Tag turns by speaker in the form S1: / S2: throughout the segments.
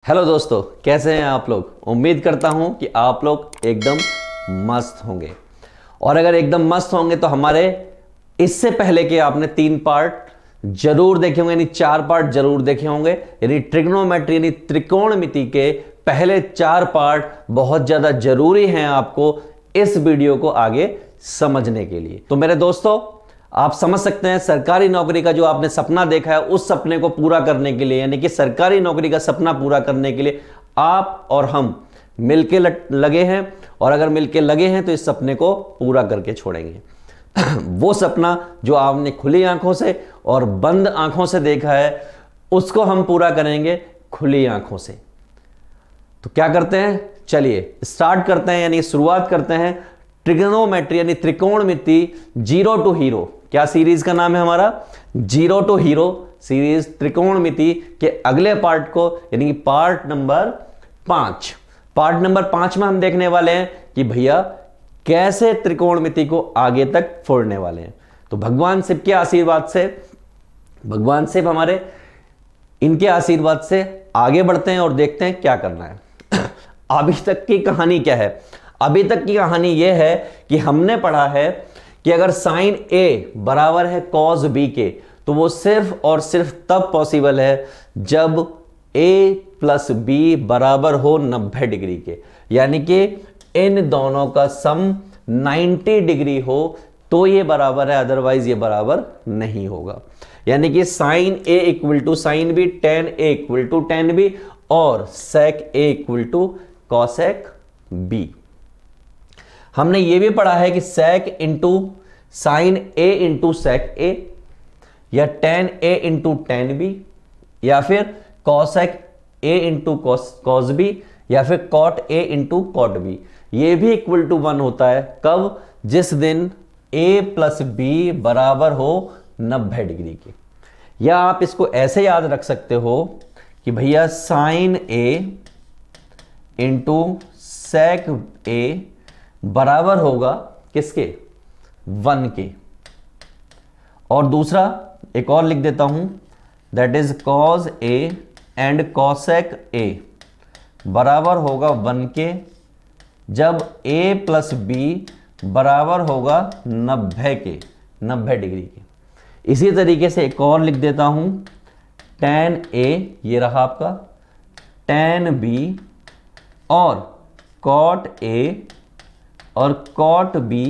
S1: Hello दोस्तों, कैसे हैं आप लोग। उम्मीद करता हूं कि आप लोग एकदम मस्त होंगे। और अगर एकदम मस्त होंगे तो हमारे इससे पहले के आपने 3 पार्ट जरूर देखे होंगे, यानी 4 पार्ट जरूर देखे होंगे। यानी ट्रिग्नोमेट्री यानी त्रिकोणमिति के पहले 4 पार्ट बहुत ज्यादा जरूरी हैं आपको इस वीडियो को आगे समझने के लिए। तो मेरे दोस्तों, आप समझ सकते हैं सरकारी नौकरी का जो आपने सपना देखा है, उस सपने को पूरा करने के लिए, यानी कि सरकारी नौकरी का सपना पूरा करने के लिए आप और हम मिलके लगे हैं। और अगर मिलके लगे हैं तो इस सपने को पूरा करके छोड़ेंगे। वो सपना जो आपने खुली आंखों से और बंद आंखों से देखा है, उसको हम पूरा करेंगे खुली आंखों से। तो क्या करते हैं, चलिए स्टार्ट करते हैं, यानी शुरुआत करते हैं ट्रिग्नोमेट्री यानी त्रिकोणमिति जीरो टू हीरो। क्या सीरीज का नाम है हमारा? जीरो टू हीरो सीरीज त्रिकोणमिति के अगले पार्ट को, यानी कि पार्ट नंबर 5। पार्ट नंबर 5 में हम देखने वाले हैं कि भैया कैसे त्रिकोणमिति को आगे तक फोड़ने वाले हैं। तो भगवान शिव के आशीर्वाद से, भगवान शिव हमारे, इनके आशीर्वाद से आगे बढ़ते हैं और देखते हैं क्या करना है। अभी तक की कहानी क्या है? अभी तक की कहानी यह है कि हमने पढ़ा है कि अगर साइन ए बराबर है कॉस बी के, तो वो सिर्फ और सिर्फ तब पॉसिबल है जब ए प्लस बी बराबर हो 90 डिग्री के, यानी कि इन दोनों का सम 90 डिग्री हो तो ये बराबर है, अदरवाइज ये बराबर नहीं होगा। यानी कि sine A equal to sine B, tan A equal to tan B और sec A equal to cosec B. हमने ये भी पढ़ा है कि sec into sine A into sec A, या tan A into tan B, या फिर cosec A into cos B, या फिर cot A into cot B, ये भी इक्वल टू 1 होता है। कब? जिस दिन ए प्लस बी बराबर हो 90 डिग्री के। या आप इसको ऐसे याद रख सकते हो कि भैया साइन ए इंटू सेक ए बराबर होगा किसके? 1 के। और दूसरा एक और लिख देता हूं, that is cos A and cosec ए बराबर होगा 1 के, जब ए प्लस बी बराबर होगा 90 के, 90 डिग्री के। इसी तरीके से एक और लिख देता हूं, tan ए, ये रहा आपका, tan बी और cot ए और cot बी,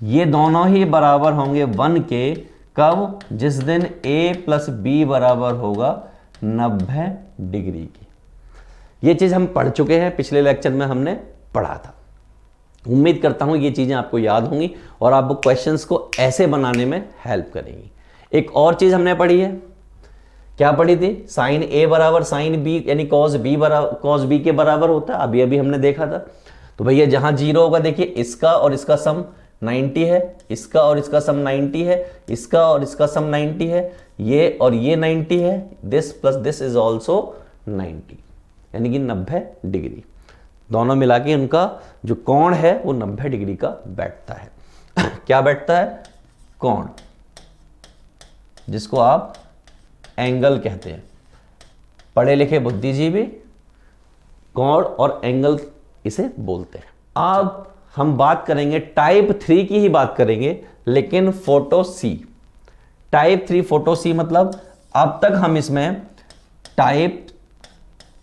S1: ये दोनों ही बराबर होंगे 1 के। कब? जिस दिन a प्लस बी बराबर होगा 90 डिग्री की। ये चीज़ हम पढ़ चुके हैं, पिछले लेक्चर में हमने पढ़ा था। उम्मीद करता हूं ये चीज़ें आपको याद होंगी और आपको क्वेश्चंस को ऐसे बनाने में हेल्प करेंगी। एक और चीज़ हमने पढ़ी है, क्या पढ़ी थी? साइन ए बराबर साइन बी, यानी कॉस बी के बराबर होता है। अभी अभी हमने देखा था। तो भैया जहां 0 होगा, देखिए इसका और इसका सम 90 है, इसका और इसका सम 90 है, इसका और इसका सम 90 है, ये और ये 90 है, this plus this is also 90, यानी कि 90 डिग्री। दोनों मिला के उनका जो कोण है वो 90 डिग्री का बैठता है। क्या बैठता है? कोण, जिसको आप एंगल कहते हैं। पढ़े लिखे बुद्धिजीवी कोण और एंगल इसे बोलते हैं। अब हम बात करेंगे टाइप 3 की ही बात करेंगे, लेकिन फोटो सी। टाइप 3 फोटो सी मतलब अब तक हम इसमें टाइप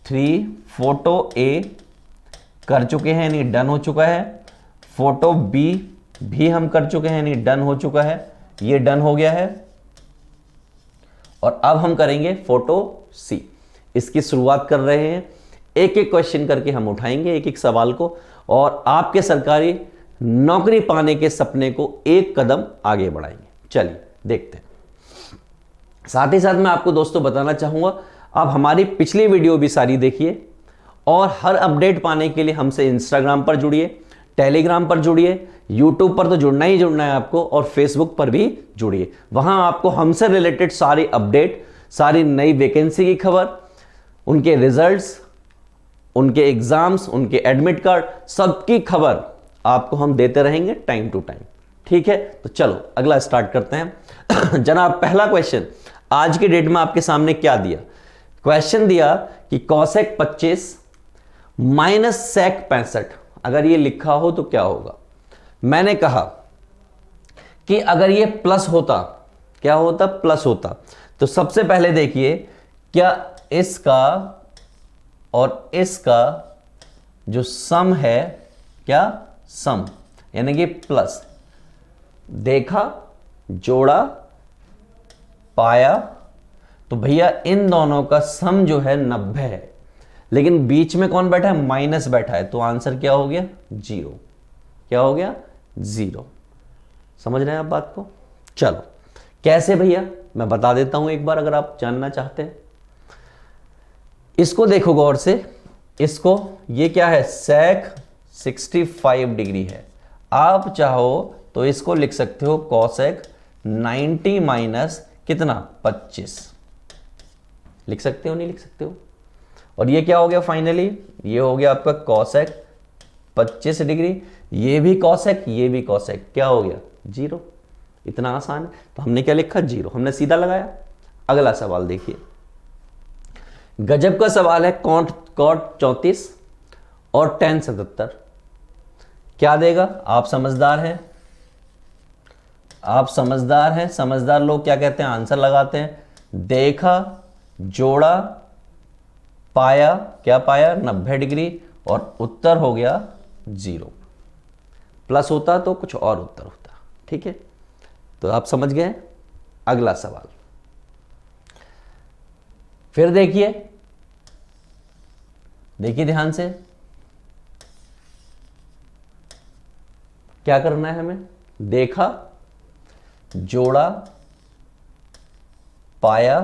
S1: 3 फोटो ए कर चुके हैं, यानी डन हो चुका है। फोटो बी भी हम कर चुके हैं, यानी डन हो चुका है, ये डन हो गया है। और अब हम करेंगे फोटो सी। इसकी शुरुआत कर रहे हैं, एक एक क्वेश्चन करके हम उठाएंगे, एक एक सवाल को, और आपके सरकारी नौकरी पाने के सपने को एक कदम आगे बढ़ाएंगे। चलिए देखते हैं। साथ ही साथ मैं आपको दोस्तों बताना चाहूंगा, आप हमारी पिछली वीडियो भी सारी देखिए और हर अपडेट पाने के लिए हमसे इंस्टाग्राम पर जुड़िए, टेलीग्राम पर जुड़िए, यूट्यूब पर तो जुड़ना ही जुड़ना है आपको, और फेसबुक पर भी जुड़िए। वहां आपको हमसे रिलेटेड सारी अपडेट, सारी नई वैकेंसी की खबर, उनके रिजल्ट्स, उनके एग्जाम्स, उनके एडमिट कार्ड, सबकी खबर आपको हम देते रहेंगे टाइम टू टाइम। ठीक है, तो चलो अगला स्टार्ट करते हैं। जनाब, पहला क्वेश्चन आज की डेट में आपके सामने क्या दिया? क्वेश्चन दिया कि कॉसेक 25 माइनस सेक 65, अगर ये लिखा हो तो क्या होगा। मैंने कहा कि अगर ये प्लस होता, क्या होता, प्लस होता, तो सबसे पहले देखिए क्या इसका और इसका जो सम है, क्या सम, यानी कि प्लस, देखा, जोड़ा, पाया, तो भैया इन दोनों का सम जो है 90 है, लेकिन बीच में कौन बैठा है, माइनस बैठा है, तो आंसर क्या हो गया, 0। क्या हो गया, 0। समझ रहे हैं आप बात को। चलो कैसे भैया, मैं बता देता हूं एक बार अगर आप जानना चाहते हैं। इसको देखो गौर से, इसको, ये क्या है, सेक 65 डिग्री है। आप चाहो तो इसको लिख सकते हो कॉसेक 90 माइनस कितना, 25, लिख सकते हो, नहीं लिख सकते हो। और ये क्या हो गया फाइनली, ये हो गया आपका कॉसेक 25 डिग्री, ये भी कॉसेक, ये भी कॉसेक, क्या हो गया, 0। इतना आसान है। तो हमने क्या लिखा, 0, हमने सीधा लगाया। अगला सवाल देखिए, गजब का सवाल है, कॉट 34 और tan 77 क्या देगा। आप समझदार हैं, आप समझदार हैं, समझदार लोग क्या कहते हैं, आंसर लगाते हैं। देखा, जोड़ा, पाया, क्या पाया, 90 डिग्री, और उत्तर हो गया 0। प्लस होता तो कुछ और उत्तर होता। ठीक है, तो आप समझ गए। अगला सवाल फिर देखिए, देखिए ध्यान से, क्या करना है हमें, देखा, जोड़ा, पाया,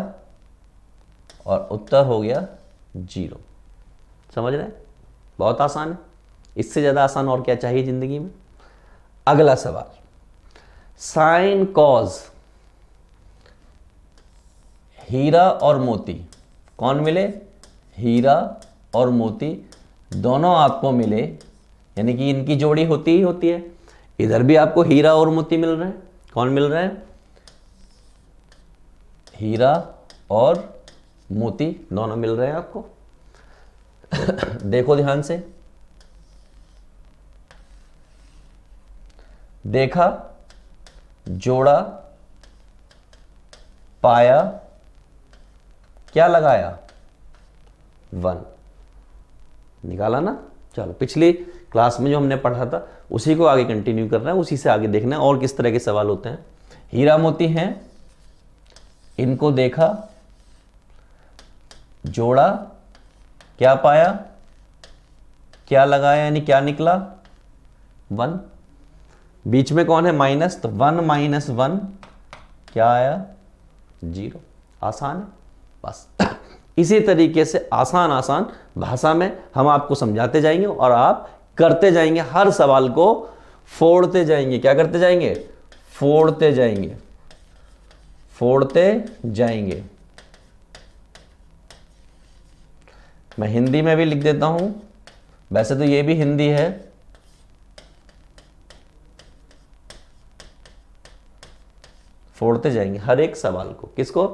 S1: और उत्तर हो गया 0। समझ रहे हैं, बहुत आसान है, इससे ज्यादा आसान और क्या चाहिए जिंदगी में। अगला सवाल, साइन कॉज, हीरा और मोती कौन मिले, हीरा और मोती दोनों आपको मिले, यानी कि इनकी जोड़ी होती ही होती है। इधर भी आपको हीरा और मोती मिल रहे हैं, कौन मिल रहे हैं, हीरा और मोती दोनों मिल रहे हैं आपको। देखो ध्यान से, देखा, जोड़ा, पाया, क्या लगाया, 1, निकाला ना। चलो पिछली क्लास में जो हमने पढ़ा था उसी को आगे कंटिन्यू करना है, उसी से आगे देखना है और किस तरह के सवाल होते हैं। हीरा मोती हैं, इनको देखा, जोड़ा, क्या पाया, क्या लगाया, यानी क्या निकला, 1। बीच में कौन है, माइनस, तो 1 माइनस 1 क्या आया, 0। आसान है बस। इसी तरीके से आसान आसान भाषा में हम आपको समझाते जाएंगे और आप करते जाएंगे, हर सवाल को फोड़ते जाएंगे। क्या करते जाएंगे, फोड़ते जाएंगे, फोड़ते जाएंगे। मैं हिंदी में भी लिख देता हूं, वैसे तो ये भी हिंदी है, फोड़ते जाएंगे हर एक सवाल को। किसको,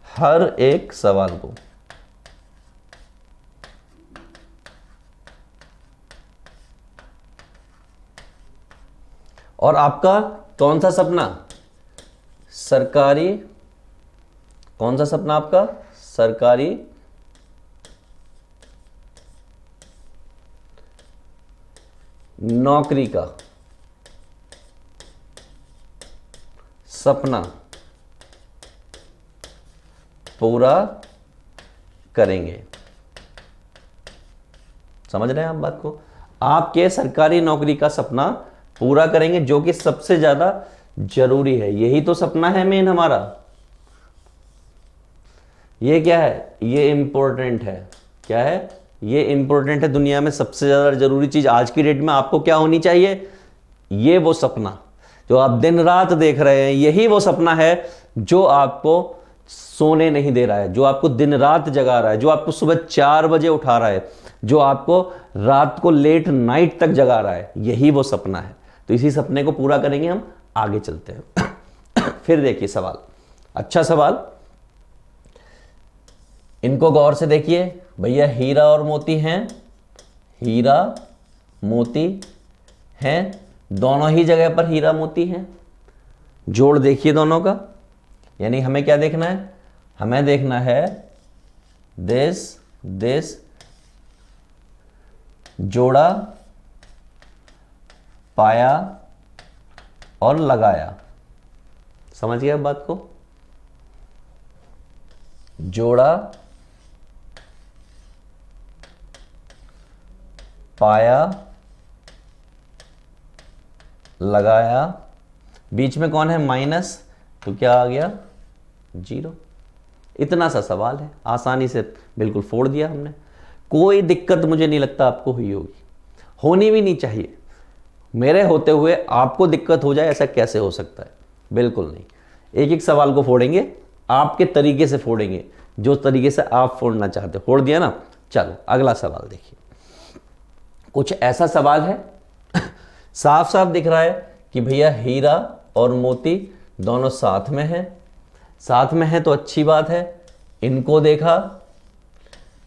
S1: हर एक सवाल को। और आपका कौन सा सपना, सरकारी, कौन सा सपना आपका, सरकारी नौकरी का सपना पूरा करेंगे। समझ रहे हैं आप बात को, आपके सरकारी नौकरी का सपना पूरा करेंगे, जो कि सबसे ज्यादा जरूरी है। यही तो सपना है मेन हमारा। ये क्या है, ये इंपॉर्टेंट है। क्या है, ये इंपॉर्टेंट है। दुनिया में सबसे ज्यादा जरूरी चीज आज की डेट में आपको क्या होनी चाहिए, ये वो सपना जो आप दिन रात देख रहे हैं, यही वो सपना है जो आपको सोने नहीं दे रहा है, जो आपको दिन रात जगा रहा है, जो आपको सुबह 4 बजे उठा रहा है, जो आपको रात को लेट नाइट तक जगा रहा है, यही वो सपना है। तो इसी सपने को पूरा करेंगे हम। आगे चलते हैं। फिर देखिए सवाल, अच्छा सवाल, इनको गौर से देखिए भैया, हीरा और मोती हैं, हीरा मोती हैं, दोनों ही जगह पर हीरा मोती हैं। जोड़ देखिए दोनों का, यानी हमें क्या देखना है, हमें देखना है दिस जोड़ा, पाया और लगाया। समझ गए अब बात को? जोड़ा, पाया, लगाया, बीच में कौन है, माइनस, तो क्या आ गया, 0। इतना सा सवाल है, आसानी से बिल्कुल फोड़ दिया हमने। कोई दिक्कत मुझे नहीं लगता आपको हुई होगी, होनी भी नहीं चाहिए। मेरे होते हुए आपको दिक्कत हो जाए ऐसा कैसे हो सकता है? बिल्कुल नहीं। एक एक सवाल को फोड़ेंगे, आपके तरीके से फोड़ेंगे, जो तरीके से आप फोड़ना चाहते हो। फोड़ दिया ना? चलो अगला सवाल देखिए। कुछ ऐसा सवाल है साफ साफ दिख रहा है कि भैया हीरा और मोती दोनों साथ में हैं। साथ में है तो अच्छी बात है। इनको देखा,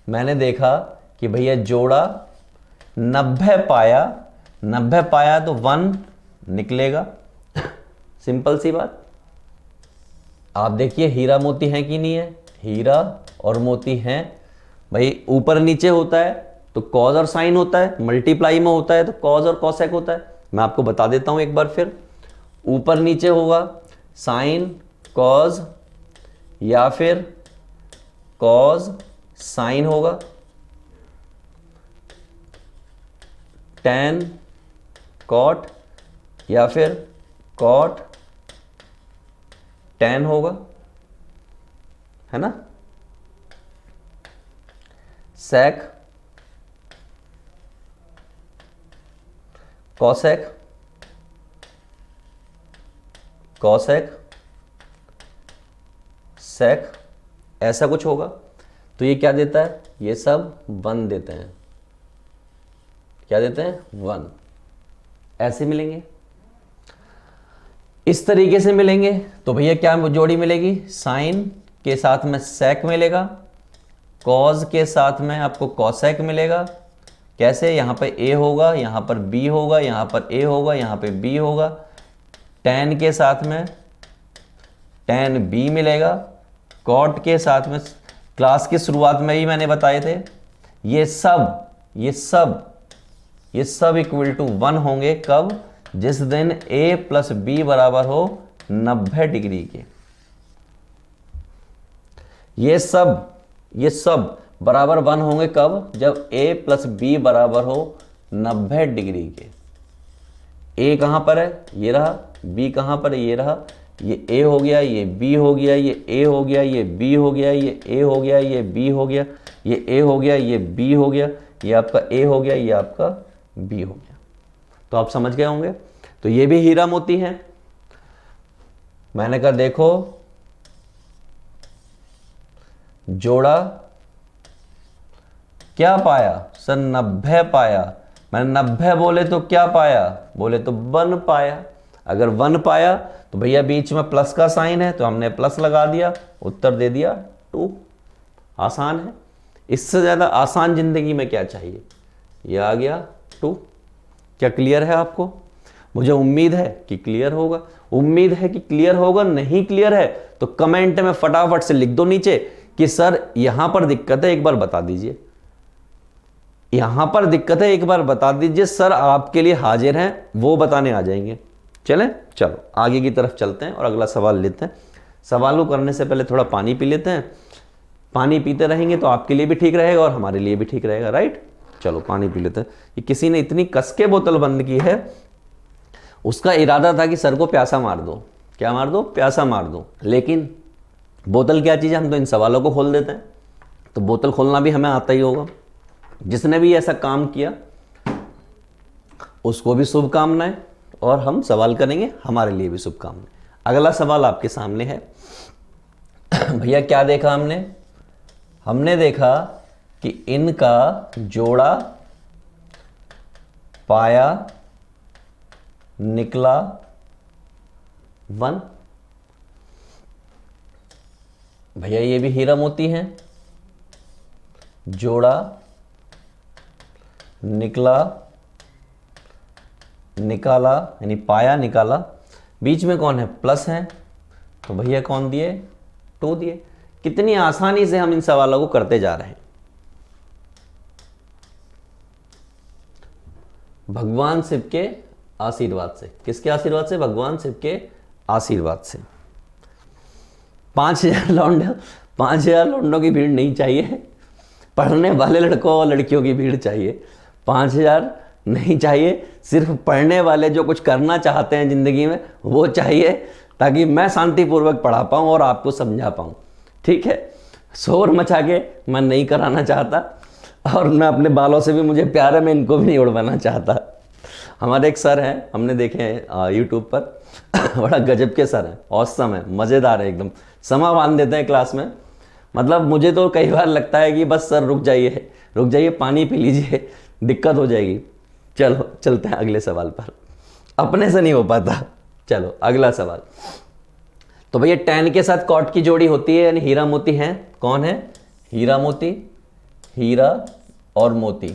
S1: मैंने देखा कि भैया जोड़ा 90 पाया, 90 पाया तो 1 निकलेगा। सिंपल सी बात। आप देखिए हीरा मोती है कि नहीं है, हीरा और मोती हैं। भाई ऊपर नीचे होता है तो कॉज और साइन होता है, मल्टीप्लाई में होता है तो कॉज और कॉसेक होता है। मैं आपको बता देता हूं एक बार फिर, ऊपर नीचे होगा साइन कॉज या फिर कॉज साइन होगा, टैन कॉट या फिर कॉट टैन होगा, है ना। सेक कॉसेक, कॉसेक सेक, ऐसा कुछ होगा। तो ये क्या देता है, ये सब 1 देते हैं। क्या देते हैं, 1। ऐसे मिलेंगे, इस तरीके से मिलेंगे तो भैया क्या जोड़ी मिलेगी, साइन के साथ में सेक मिलेगा, कॉज के साथ में आपको कॉसेक मिलेगा। कैसे, यहां पे ए होगा, यहां पर बी होगा, यहां पर ए होगा, यहां पे बी होगा। टैन के साथ में टैन बी मिलेगा। कॉट के साथ में, क्लास की शुरुआत में ही मैंने बताए थे, ये सब इक्वल टू 1 होंगे। कब, जिस दिन a प्लस बी बराबर हो 90 डिग्री के। ये सब बराबर 1 होंगे कब, जब a प्लस बी बराबर हो 90 डिग्री के। a कहां पर है, ये रहा, b कहां पर है, ये रहा। ये a हो गया, ये b हो गया, ये a हो गया, ये b हो गया, ये a हो गया, ये b हो गया, ये a हो गया, ये b हो गया, ये आपका a हो गया, ये आपका b हो गया। तो आप समझ गए होंगे। तो ये भी हीरा मोती है। मैंने कहा देखो, जोड़ा क्या पाया सर, 90 पाया। मैंने 90 बोले तो क्या पाया, बोले तो 1 पाया। अगर 1 पाया तो भैया बीच में प्लस का साइन है तो हमने प्लस लगा दिया, उत्तर दे दिया 2। आसान है, इससे ज्यादा आसान जिंदगी में क्या चाहिए। ये आ गया 2। क्या क्लियर है आपको? मुझे उम्मीद है कि क्लियर होगा। उम्मीद है कि क्लियर होगा। नहीं क्लियर है तो कमेंट में फटाफट से लिख दो नीचे कि सर यहां पर दिक्कत है, एक बार बता दीजिए। यहां पर दिक्कत है, एक बार बता दीजिए। सर आपके लिए हाजिर हैं, वो बताने आ जाएंगे। चलें, चलो आगे की तरफ चलते हैं और अगला सवाल लेते हैं। सवालों करने से पहले थोड़ा पानी पी लेते हैं। पानी पीते रहेंगे तो आपके लिए भी ठीक रहेगा और हमारे लिए भी ठीक रहेगा, राइट। चलो पानी पी लेते हैं। ये किसी ने इतनी कस के बोतल बंद की है, उसका इरादा था कि सर को प्यासा मार दो। क्या मार दो, प्यासा मार दो। लेकिन बोतल क्या चीज़ है, हम तो इन सवालों को खोल देते हैं। तो बोतल खोलना भी हमें आता ही होगा। जिसने भी ऐसा काम किया उसको भी शुभकामनाएं, और हम सवाल करेंगे, हमारे लिए भी शुभकामनाएं। अगला सवाल आपके सामने है। भैया क्या देखा हमने, हमने देखा कि इनका जोड़ा पाया निकला 1। भैया ये भी हीरा मोती हैं, जोड़ा, निकला, निकाला, यानी पाया, निकाला, बीच में कौन है, प्लस है, तो भैया कौन दिए, 2 दिए। कितनी आसानी से हम इन सवालों को करते जा रहे हैं। भगवान शिव के आशीर्वाद से। किसके आशीर्वाद से, भगवान शिव के आशीर्वाद से। 5000 लौंडे, 5000 लौंडों की भीड़ नहीं चाहिए, पढ़ने वाले लड़कों और लड़कियों की भीड़ चाहिए। 5000 नहीं चाहिए, सिर्फ पढ़ने वाले जो कुछ करना चाहते हैं ज़िंदगी में वो चाहिए, ताकि मैं शांतिपूर्वक पढ़ा पाऊँ और आपको समझा पाऊँ। ठीक है, शोर मचा के मैं नहीं कराना चाहता, और मैं अपने बालों से भी मुझे प्यार है, मैं इनको भी नहीं उड़वाना चाहता। हमारे एक सर हैं, हमने देखे हैं यूट्यूब पर बड़ा गजब के सर हैं, औसम है, मज़ेदार है एकदम, समा बांध देते हैं क्लास में। मतलब मुझे तो कई बार लगता है कि बस सर रुक जाइए, पानी पी लीजिए, दिक्कत हो जाएगी। चलो चलते हैं अगले सवाल पर, अपने से नहीं हो पाता। चलो अगला सवाल। तो भैया tan के साथ cot की जोड़ी होती है, यानी हीरा मोती है। कौन है, हीरा मोती, हीरा और मोती,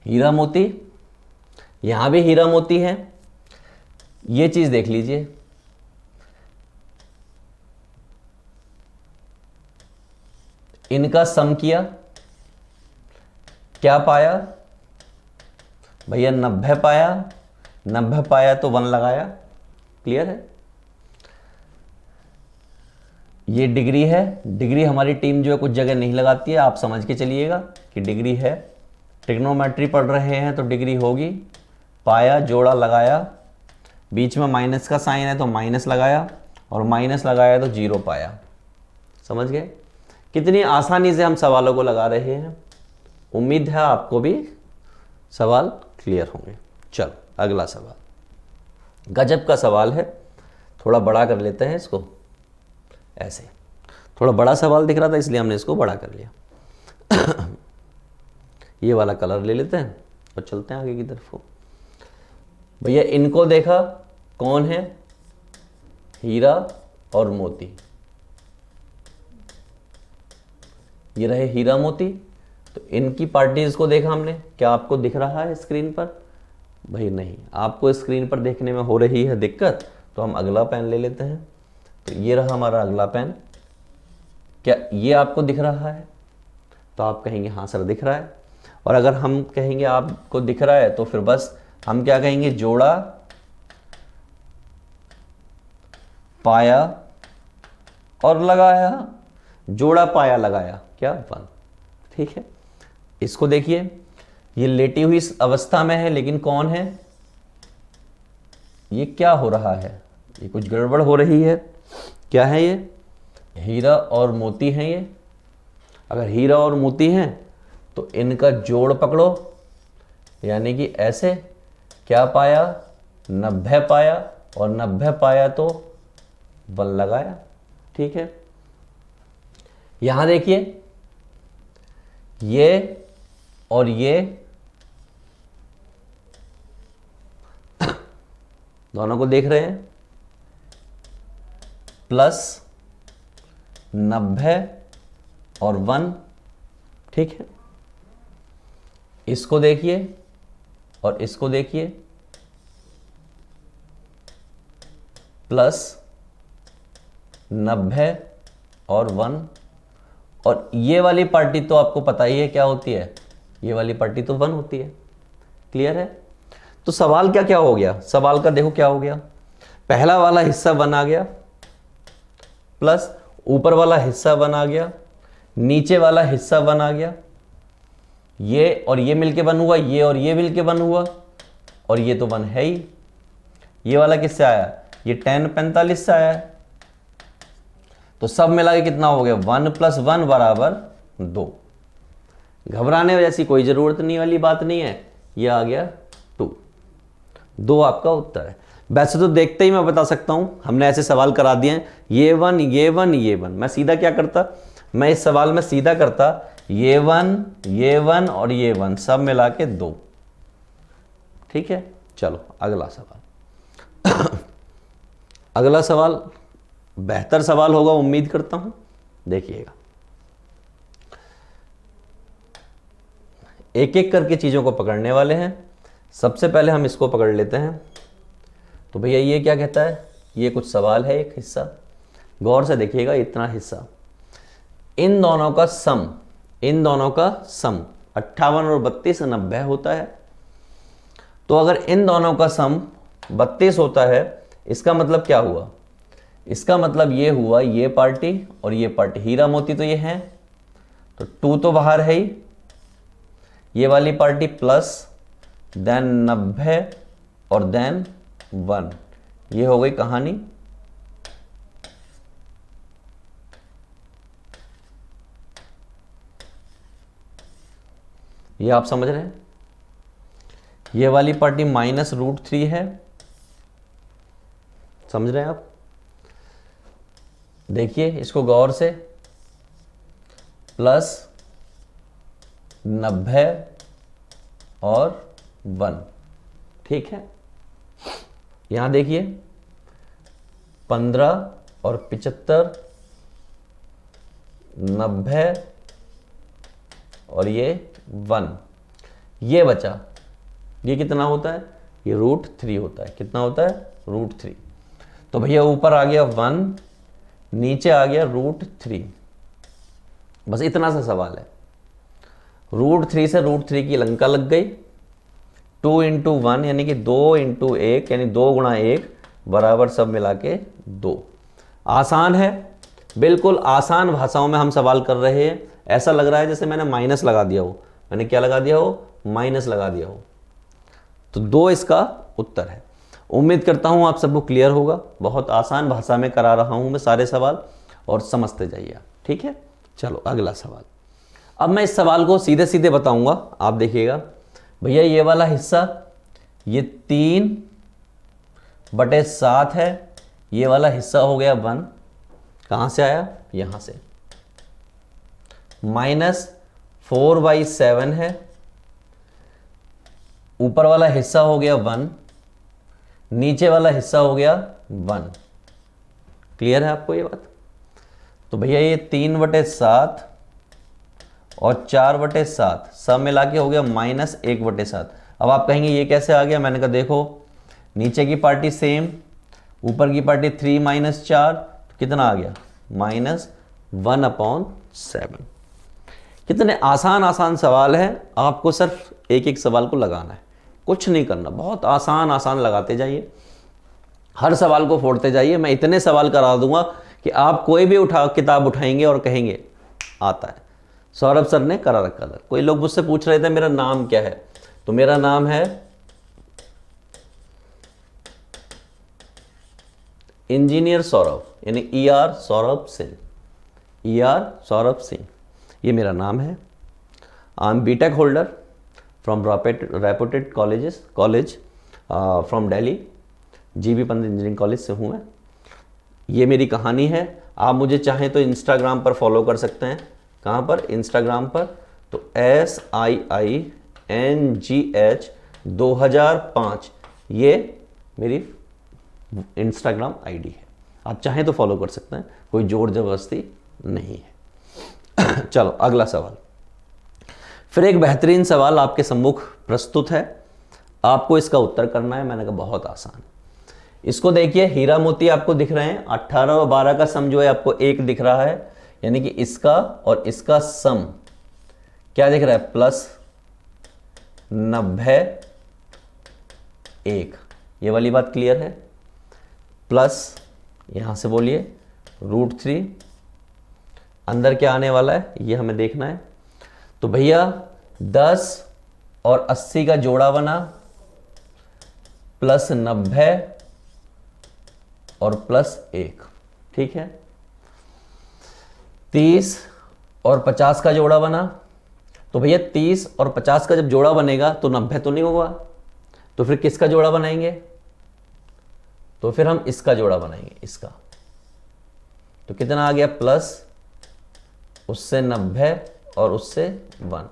S1: हीरा मोती, यहां भी हीरा मोती है। ये चीज देख लीजिए, इनका सम किया, क्या पाया भैया, 90 पाया। 90 पाया तो 1 लगाया। क्लियर है। ये डिग्री है, डिग्री हमारी टीम जो है कुछ जगह नहीं लगाती है, आप समझ के चलिएगा कि डिग्री है। ट्रिग्नोमेट्री पढ़ रहे हैं तो डिग्री होगी। पाया, जोड़ा, लगाया, बीच में माइनस का साइन है तो माइनस लगाया, और माइनस लगाया तो 0 पाया। समझ गए कितनी आसानी से हम सवालों को लगा रहे हैं। उम्मीद है आपको भी सवाल क्लियर होंगे। चलो अगला सवाल, गजब का सवाल है, थोड़ा बड़ा कर लेते हैं इसको। ऐसे थोड़ा बड़ा सवाल दिख रहा था इसलिए हमने इसको बड़ा कर लिया। ये वाला कलर ले लेते हैं और चलते हैं आगे की तरफ। भैया इनको देखा, कौन है, हीरा और मोती। ये रहे हीरा मोती, तो इनकी पार्टीज को देखा हमने। क्या आपको दिख रहा है स्क्रीन पर? भाई नहीं, आपको स्क्रीन पर देखने में हो रही है दिक्कत, तो हम अगला पेन ले लेते हैं। तो ये रहा हमारा अगला पेन। क्या ये आपको दिख रहा है? तो आप कहेंगे हाँ सर दिख रहा है। और अगर हम कहेंगे आपको दिख रहा है, तो फिर बस हम क्या कहेंगे, जोड़ा, पाया और लगाया। जोड़ा, पाया, लगाया, क्या 1। ठीक है, इसको देखिए, ये लेटी हुई इस अवस्था में है, लेकिन कौन है, ये क्या हो रहा है, ये कुछ गड़बड़ हो रही है। क्या है ये? हीरा और मोती हैं ये। अगर हीरा और मोती हैं तो इनका जोड़ पकड़ो, यानी कि ऐसे। क्या पाया, 90 पाया, और 90 पाया तो 1 लगाया। ठीक है, यहां देखिए, ये और ये दोनों को देख रहे हैं, प्लस 90 और 1। ठीक है, इसको देखिए और इसको देखिए, प्लस 90 और 1। और ये वाली पार्टी तो आपको पता ही है क्या होती है, ये वाली पार्टी तो 1 होती है। क्लियर है? तो सवाल क्या क्या हो गया, सवाल का देखो क्या हो गया। पहला वाला हिस्सा 1 आ गया, प्लस ऊपर वाला हिस्सा 1 आ गया, नीचे वाला हिस्सा 1 आ गया। ये और ये मिलके 1 हुआ, ये और ये मिलके 1 हुआ, और ये तो 1 है ही। ये वाला किससे आया, ये tan 45 से आया है। तो सब मिला के कितना हो गया, 1 + 1 = 2। घबराने जैसी कोई जरूरत नहीं वाली बात नहीं है, ये आ गया 2। 2 आपका उत्तर है। वैसे तो देखते ही मैं बता सकता हूं, हमने ऐसे सवाल करा दिए हैं, ये 1, ये 1, ये 1। मैं सीधा क्या करता, मैं इस सवाल में सीधा करता, ये 1, ये 1 और ये 1 सब मिला के 2। ठीक है, चलो अगला सवाल। अगला सवाल बेहतर सवाल होगा उम्मीद करता हूं। देखिएगा, एक एक करके चीज़ों को पकड़ने वाले हैं। सबसे पहले हम इसको पकड़ लेते हैं। तो भैया ये क्या कहता है, ये कुछ सवाल है, एक हिस्सा गौर से देखिएगा, इतना हिस्सा, इन दोनों का सम, इन दोनों का सम 58 और 32 90 होता है। तो अगर इन दोनों का सम 32 होता है, इसका मतलब क्या हुआ, इसका मतलब ये हुआ ये पार्टी और ये पार्टी, हीरा मोती तो ये है, तो 2 तो बाहर है ही, ये वाली पार्टी प्लस देन 90 और देन 1, ये हो गई कहानी। ये आप समझ रहे हैं, ये वाली पार्टी -√3 है, समझ रहे हैं आप। देखिए इसको गौर से, प्लस 90 और 1, ठीक है। यहां देखिए 15 और 75, 90 और ये 1, ये बचा, ये कितना होता है, ये √3 होता है। कितना होता है, √3। तो भैया ऊपर आ गया 1, नीचे आ गया √3, बस इतना सा सवाल है। √3 से √3 की लंका लग गई, 2 × 1 यानी कि 2 × 1 यानी 2 × 1 बराबर सब मिला के 2। आसान है, बिल्कुल आसान भाषाओं में हम सवाल कर रहे हैं। ऐसा लग रहा है जैसे मैंने माइनस लगा दिया हो, मैंने क्या लगा दिया हो, माइनस लगा दिया हो। तो 2 इसका उत्तर है। उम्मीद करता हूं आप सबको क्लियर होगा। बहुत आसान भाषा में करा रहा हूं मैं सारे सवाल, और समझते जाइए आप, ठीक है। चलो अगला सवाल। अब मैं इस सवाल को सीधे सीधे बताऊंगा, आप देखिएगा। भैया ये वाला हिस्सा ये 3/7 है, ये वाला हिस्सा हो गया 1, कहां से आया, यहां से, -4/7 है, ऊपर वाला हिस्सा हो गया 1, नीचे वाला हिस्सा हो गया 1। क्लियर है आपको ये बात। तो भैया ये 3/7 और 4/7 सब मिला के हो गया -1/7। अब आप कहेंगे ये कैसे आ गया, मैंने कहा देखो नीचे की पार्टी सेम, ऊपर की पार्टी 3 - 4, तो कितना आ गया, -1/7। कितने आसान आसान सवाल है, आपको सिर्फ एक एक सवाल को लगाना है, कुछ नहीं करना, बहुत आसान आसान लगाते जाइए, हर सवाल को फोड़ते जाइए। मैं इतने सवाल करा दूंगा कि आप कोई भी किताब उठाएंगे और कहेंगे आता है। सौरभ सर ने करा रखा था। कोई लोग मुझसे पूछ रहे थे मेरा नाम क्या है, तो मेरा नाम है इंजीनियर सौरभ, यानी ER सौरभ सिंह, ER सौरभ सिंह, ये मेरा नाम है। I am BTech holder from reputed college from Delhi, GB Pant engineering college से हूँ मैं। ये मेरी कहानी है। आप मुझे चाहें तो इंस्टाग्राम पर फॉलो कर सकते हैं। कहाँ पर, इंस्टाग्राम पर, तो SIINGH 2005 ये मेरी इंस्टाग्राम ID है। आप चाहें तो फॉलो कर सकते हैं, कोई जोर जबरदस्ती नहीं है। चलो अगला सवाल। फिर एक बेहतरीन सवाल आपके सम्मुख प्रस्तुत है, आपको इसका उत्तर करना है। मैंने कहा बहुत आसान। इसको देखिए, हीरा मोती आपको दिख रहे हैं, 18 और 12 का सम जो है आपको 1 दिख रहा है, यानी कि इसका और इसका सम क्या दिख रहा है, +90 ये वाली बात क्लियर है। प्लस यहां से बोलिए √3, अंदर क्या आने वाला है ये हमें देखना है। तो भैया 10 और 80 का जोड़ा बना, +90 और +1, ठीक है। 30 और 50 का जोड़ा बना, तो भैया 30 और 50 का जब जोड़ा बनेगा तो 90 तो नहीं होगा, तो फिर किसका जोड़ा बनाएंगे, तो फिर हम इसका जोड़ा बनाएंगे, इसका। तो कितना आ गया, प्लस उससे 90 और उससे 1,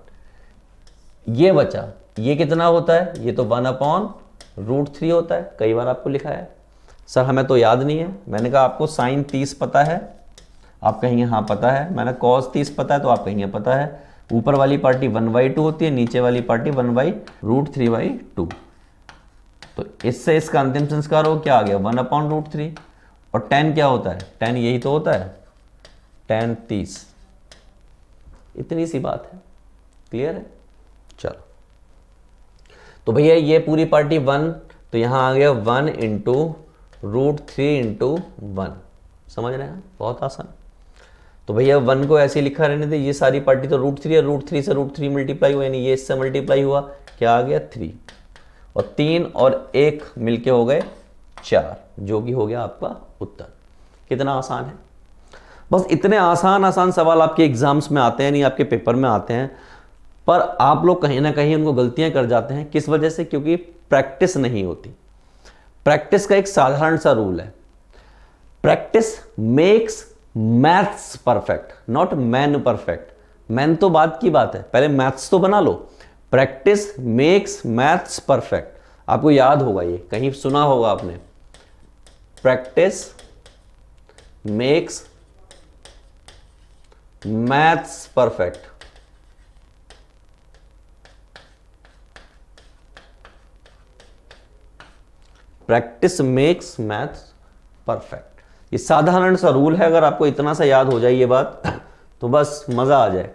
S1: ये बचा। ये कितना होता है, ये तो 1/√3 होता है। कई बार आपको लिखा है, सर हमें तो याद नहीं है। मैंने कहा आपको साइन 30 पता है, आप कहेंगे हाँ पता है, मैंने cos 30 पता है, तो आप कहेंगे पता है। ऊपर वाली पार्टी 1/2 होती है, नीचे वाली पार्टी 1/√3/2। तो इससे इसका अंतिम संस्कार हो क्या आ गया, 1/√3। और tan क्या होता है, tan यही तो होता है, tan 30। इतनी सी बात है, क्लियर है। चलो तो भैया ये पूरी पार्टी 1, तो यहां आ गया 1 × √3 × 1। समझ रहे हैं, बहुत आसान। तो भैया 1 को ऐसे लिखा रहने दे, ये सारी पार्टी तो √3 है, √3 से √3 मल्टीप्लाई हुआ, यानी ये इससे मल्टीप्लाई हुआ, क्या आ गया 3, और 3 और 1 मिलके हो गए 4, जो कि हो गया आपका उत्तर। कितना आसान है। बस इतने आसान आसान सवाल आपके एग्जाम्स में आते हैं, नहीं आपके पेपर में आते हैं, पर आप लोग कहीं ना कहीं उनको गलतियां कर जाते हैं। किस वजह से, क्योंकि प्रैक्टिस नहीं होती। प्रैक्टिस का एक साधारण सा रूल है, practice makes maths perfect, not man perfect. Man तो बात की बात है, पहले मैथ्स तो बना लो। प्रैक्टिस मेक्स मैथ्स परफेक्ट, आपको याद होगा, ये कहीं सुना होगा आपने, practice makes maths perfect. Practice makes maths perfect, ये साधारण सा रूल है। अगर आपको इतना सा याद हो जाए ये बात, तो बस मजा आ जाए,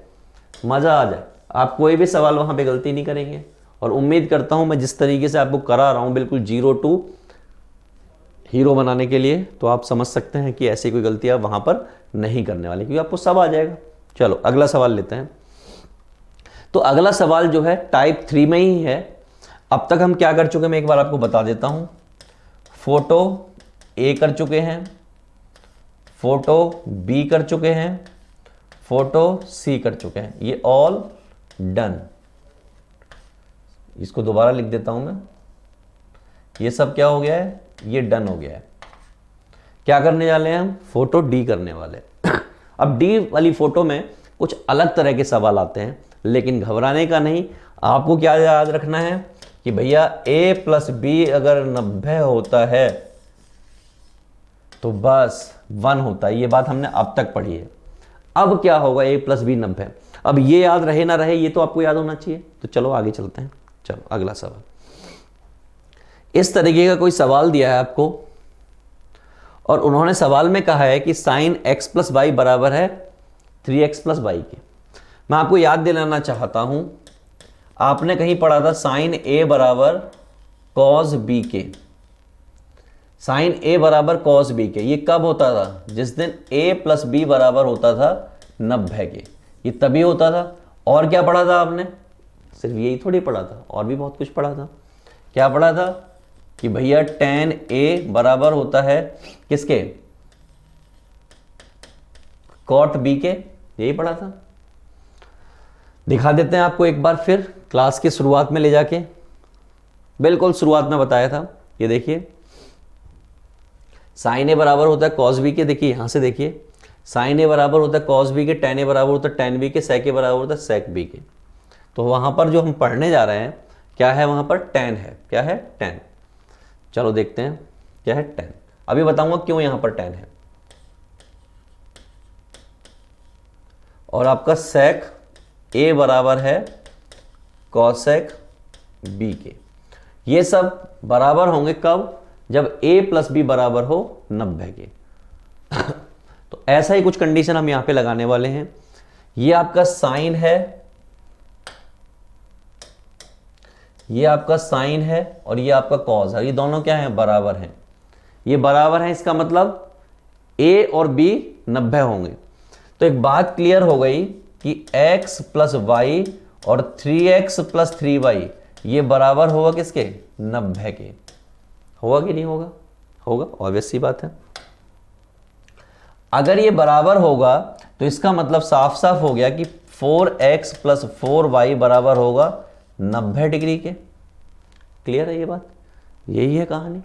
S1: मजा आ जाए। आप कोई भी सवाल वहां पे गलती नहीं करेंगे। और उम्मीद करता हूं मैं जिस तरीके से आपको करा रहा हूं बिल्कुल 0 to हीरो बनाने के लिए, तो आप समझ सकते हैं कि ऐसी कोई गलती आप वहां पर नहीं करने वाले, क्योंकि आपको सब आ जाएगा। चलो अगला सवाल लेते हैं। तो अगला सवाल जो है टाइप 3 में ही है। अब तक हम क्या कर चुके हैं, मैं एक बार आपको बता देता हूं। फोटो ए कर चुके हैं, फोटो बी कर चुके हैं, फोटो सी कर चुके हैं, ये ऑल डन। इसको दोबारा लिख देता हूं मैं, ये सब क्या हो गया है, ये डन हो गया है। क्या करने वाले हैं हम, फोटो डी करने वाले। अब डी वाली फोटो में कुछ अलग तरह के सवाल आते हैं, लेकिन घबराने का नहीं। आपको क्या याद रखना है कि भैया a + b अगर 90 होता है तो बस 1 होता है, ये बात हमने अब तक पढ़ी है। अब क्या होगा, a + b 90। अब ये याद रहे ना रहे, ये तो आपको याद होना चाहिए। तो चलो आगे चलते हैं। चलो अगला सवाल, इस तरीके का कोई सवाल दिया है आपको, और उन्होंने सवाल में कहा है कि sin x + y बराबर है 3x + y के। मैं आपको याद दिलाना चाहता हूं, आपने कहीं पढ़ा था sin a बराबर cos b के, sin a बराबर cos b के। ये कब होता था, जिस दिन a + b बराबर होता था 90 के, ये तभी होता था। और क्या पढ़ा था आपने, सिर्फ यही थोड़ी पढ़ा था, और भी बहुत कुछ पढ़ा था। क्या पढ़ा था कि भैया tan a बराबर होता है किसके, cot b के, यही पढ़ा था। दिखा देते हैं आपको एक बार फिर, क्लास की शुरुआत में ले जाके, बिल्कुल शुरुआत में बताया था। ये देखिए sin a बराबर होता है cos b के, देखिए यहां से देखिए, sin a बराबर होता है cos b के, tan a बराबर होता है tan b के, sec a बराबर होता है sec b के। तो वहां पर जो हम पढ़ने जा रहे हैं, क्या है वहां पर, tan है। क्या है, tan। चलो देखते हैं क्या है tan। अभी बताऊंगा क्यों यहां पर tan है। और आपका sec a बराबर है cosec b के। ये सब बराबर होंगे कब, जब a + b बराबर हो 90 के। तो ऐसा ही कुछ कंडीशन हम यहां पे लगाने वाले हैं। ये आपका साइन है, ये आपका साइन है, और ये आपका कॉस है। ये दोनों क्या है, बराबर हैं। ये बराबर है, इसका मतलब a और b 90 होंगे। तो एक बात क्लियर हो गई कि x + y और 3x + 3y ये बराबर होगा किसके, 90 के। होगा कि नहीं होगा, होगा, ऑब्वियस सी बात है। अगर ये बराबर होगा तो इसका मतलब साफ साफ हो गया कि 4x + 4y बराबर होगा 90 डिग्री के। क्लियर है ये बात, यही है कहानी।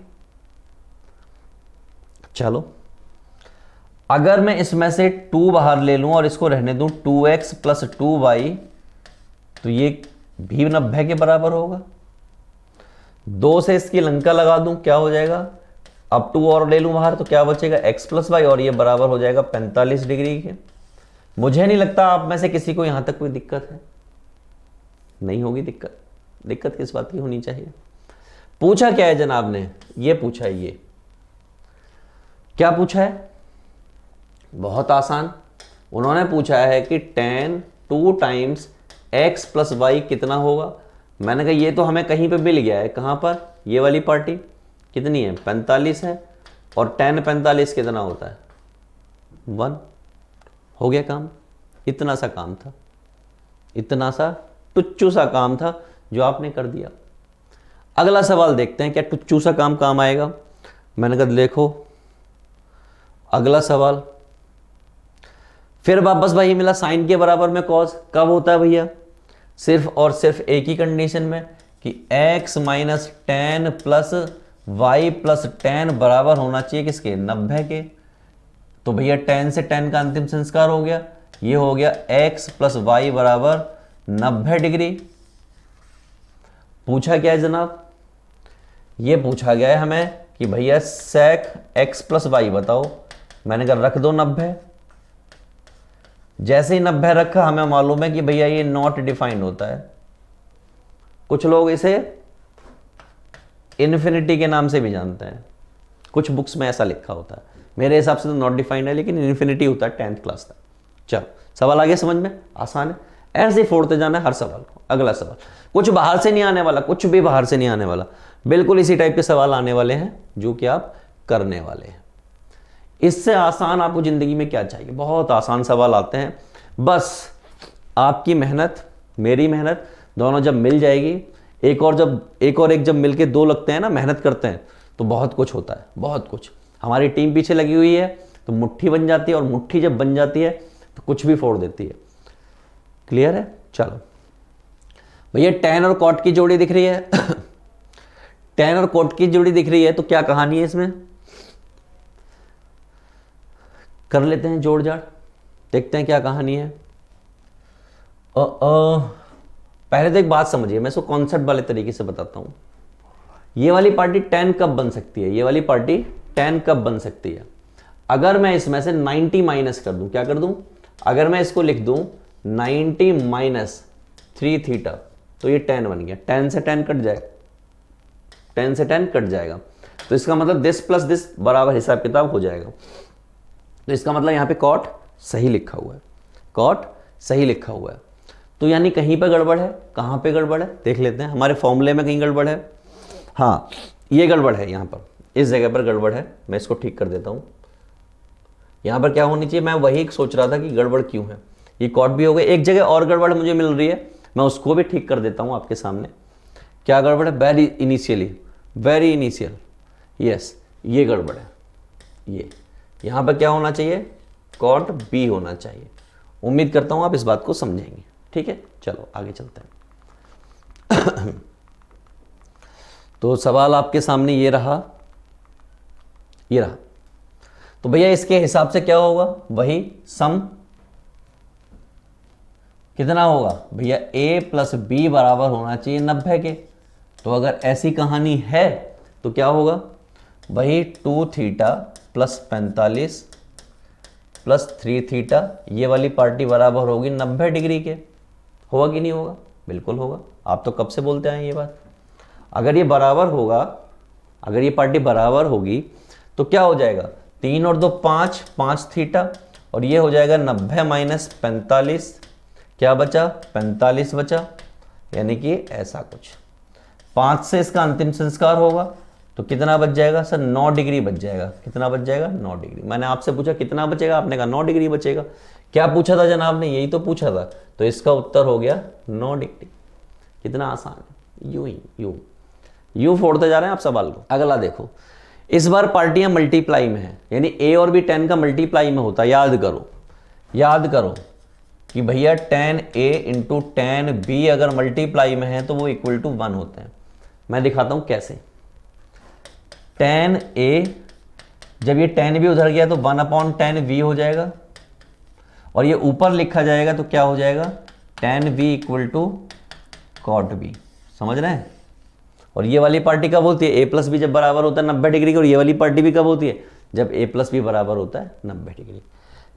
S1: चलो अगर मैं इसमें से 2 बाहर ले लूं और इसको रहने दूं 2x + 2y, तो ये भी 90 के बराबर होगा। 2 से इसकी लंका लगा दूं, क्या हो जाएगा अब 2 और ले लूँ बाहर तो क्या बचेगा, x प्लस वाई, और ये बराबर हो जाएगा 45 डिग्री के। मुझे नहीं लगता आप में से किसी को यहां तक कोई दिक्कत है, नहीं होगी दिक्कत। दिक्कत किस बात की होनी चाहिए। पूछा क्या है जनाब ने, ये पूछा है, ये क्या पूछा है, बहुत आसान। उन्होंने पूछा है कि tan 2 times x plus y कितना होगा। मैंने कहा ये तो हमें कहीं पे मिल गया है, कहां पर, ये वाली पार्टी कितनी है, 45 है, और tan 45 कितना होता है, 1। हो गया काम। इतना सा काम था, इतना सा टुच्चू सा काम था जो आपने कर दिया। अगला सवाल देखते हैं क्या टुच्चू सा काम आएगा। मैंने कहा देखो अगला सवाल, फिर वापस भाई मिला साइन के बराबर में कॉस। कब होता है भैया, सिर्फ और सिर्फ एक ही कंडीशन में कि x minus ten plus y plus ten बराबर होना चाहिए किसके, 90 के। तो भैया tan से tan का अंतिम संस्कार हो गया, ये हो गया x प्लस वाई बराबर 90 डिग्री। पूछा क्या है जनाब, ये पूछा गया है हमें कि भैया sec x प्लस वाई बताओ। मैंने कहा रख दो 90। जैसे ही 90 रखा, हमें मालूम है कि भैया ये नॉट डिफाइंड होता है। कुछ लोग इसे इन्फिनिटी के नाम से भी जानते हैं, कुछ बुक्स में ऐसा लिखा होता है। मेरे हिसाब से तो नॉट डिफाइंड है, लेकिन इन्फिनिटी होता है 10th क्लास तक। चलो सवाल आगे समझ में, आसान है, ऐसे ही फोड़ते जाना है हर सवाल को। अगला सवाल कुछ बाहर से नहीं आने वाला, कुछ भी बाहर से नहीं आने वाला, बिल्कुल इसी टाइप के सवाल आने वाले हैं जो कि आप करने वाले हैं। इससे आसान आपको जिंदगी में क्या चाहिए, बहुत आसान सवाल आते हैं। बस आपकी मेहनत मेरी मेहनत दोनों जब मिल जाएगी, एक और एक जब मिलके दो लगते हैं ना, मेहनत करते हैं, तो बहुत कुछ होता है, बहुत कुछ। हमारी टीम पीछे लगी हुई है तो मुट्ठी बन जाती है, और मुट्ठी जब बन जाती है तो कुछ भी फोड़ देती है। क्लियर है। चलो भैया tan और cot की जोड़ी दिख रही है tan और cot की जोड़ी दिख रही है, तो क्या कहानी है इसमें, कर लेते हैं जोड़ जाड़, देखते हैं क्या कहानी है। पहले तो एक बात समझिए, मैं इसको कॉन्सेप्ट वाले तरीके से बताता हूं। ये वाली पार्टी tan कब बन सकती है, ये वाली पार्टी tan कब बन सकती है, अगर मैं इसमें से 90 माइनस कर दूं, क्या कर दूं, अगर मैं इसको लिख दूं 90 माइनस 3 थीटा, तो ये tan बन गया। tan से tan कट जाएगा, tan से tan कट जाएगा, तो इसका मतलब दिस प्लस दिस बराबर हिसाब किताब हो जाएगा। तो इसका मतलब यहाँ पे cot सही लिखा हुआ है, cot सही लिखा हुआ है। तो यानी कहीं पे गड़बड़ है, कहाँ पे गड़बड़ है देख लेते हैं। हमारे फॉर्मूले में कहीं गड़बड़ है, हाँ ये गड़बड़ है, यहाँ पर इस जगह पर गड़बड़ है। मैं इसको ठीक कर देता हूँ। यहाँ पर क्या होनी चाहिए, मैं वही सोच रहा था कि गड़बड़ क्यों है। ये कॉट भी हो गए, एक जगह और गड़बड़ मुझे मिल रही है, मैं उसको भी ठीक कर देता हूँ आपके सामने। क्या गड़बड़ है, वेरी इनिशियल, यस ये गड़बड़ है। ये यहाँ पर क्या होना चाहिए, कॉट बी होना चाहिए। उम्मीद करता हूँ आप इस बात को समझेंगे। ठीक है, चलो आगे चलते हैं तो सवाल आपके सामने ये रहा, ये रहा। तो भैया इसके हिसाब से क्या होगा, वही सम कितना होगा भैया, a प्लस बी बराबर होना चाहिए 90 के। तो अगर ऐसी कहानी है तो क्या होगा, वही 2 थीटा प्लस 45 प्लस 3 थीटा, ये वाली पार्टी बराबर होगी 90 डिग्री के। होगा कि नहीं होगा, बिल्कुल होगा। आप तो कब से बोलते आए ये बात। अगर ये बराबर होगा, अगर ये पार्टी बराबर होगी तो क्या हो जाएगा, 3 और 2 5, 5 थीटा, और ये हो जाएगा 90 माइनस 45, क्या बचा 45 बचा, यानी कि ऐसा कुछ। 5 से इसका अंतिम संस्कार होगा तो कितना बच जाएगा सर, 9 डिग्री बच जाएगा। कितना बच जाएगा, 9 डिग्री। मैंने आपसे पूछा कितना बचेगा, आपने कहा 9 डिग्री बचेगा। क्या पूछा था जनाब ने, यही तो पूछा था, तो इसका उत्तर हो गया 9 डिग्री। कितना आसान है, यूं ही यूं फोड़ते जा रहे हैं आप सवाल को। अगला देखो, इस बार पार्टियां मल्टीप्लाई में है, यानी a और b 10 का मल्टीप्लाई में होता है। याद करो कि भैया tan a into tan b अगर मल्टीप्लाई में है तो वो इक्वल टू 1 होते हैं। मैं दिखाता हूं कैसे। tan a, जब ये tan b उधर गया तो 1 अपॉन tan v हो जाएगा, और ये ऊपर लिखा जाएगा तो क्या हो जाएगा, tan v equal to cot b। समझ रहे हैं, और ये वाली पार्टी कब होती है, ए प्लस बी जब बराबर होता है 90 डिग्री की, और ये वाली पार्टी भी कब होती है, जब ए प्लस बी बराबर होता है 90 डिग्री।